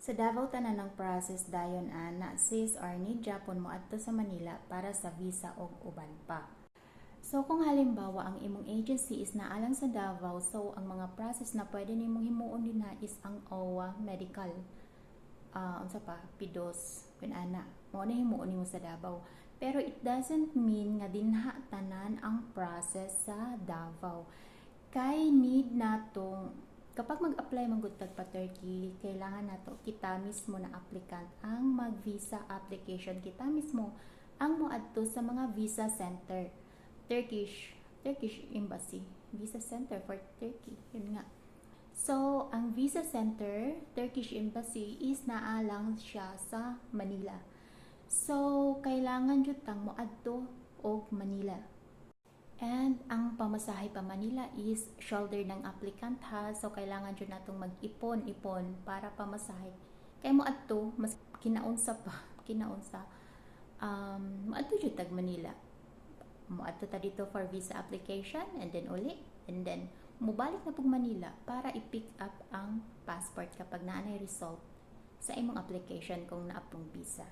Sa Davao tanan ng process dayon ana sis or need Japon mo adto sa Manila para sa visa og uban pa. So kung halimbawa ang imong agency is naalang sa Davao, so ang mga process na pwede nimong himuon dinha is ang OWA medical. Unsa pa PIDOS kun ana. Mao na himuon nimo sa Davao. Pero it doesn't mean nga dinha tanan ang process sa Davao. Kay need natong kapag mag-apply man gud tag pa Turkey, kailangan nato kita mismo na applicant ang mag-visa application, kita mismo ang moadto sa mga visa center. Turkish Embassy, Visa Center for Turkey. Yun nga. So, ang Visa Center, Turkish Embassy is naalang siya sa Manila. So, kailangan jud tang moadto og Manila. And ang pamasahe pa Manila is shoulder ng applicant ha. So, kailangan dyan natong mag-ipon-ipon para pamasahe. Kaya mo adto, mas kinaunsa pa. Kinaunsa. Maadto dyan tag Manila. Maadto ta dito for visa application and then uli. And then, mubalik na pug Manila para i-pick up ang passport kapag naanay result sa imong application kung naapong visa.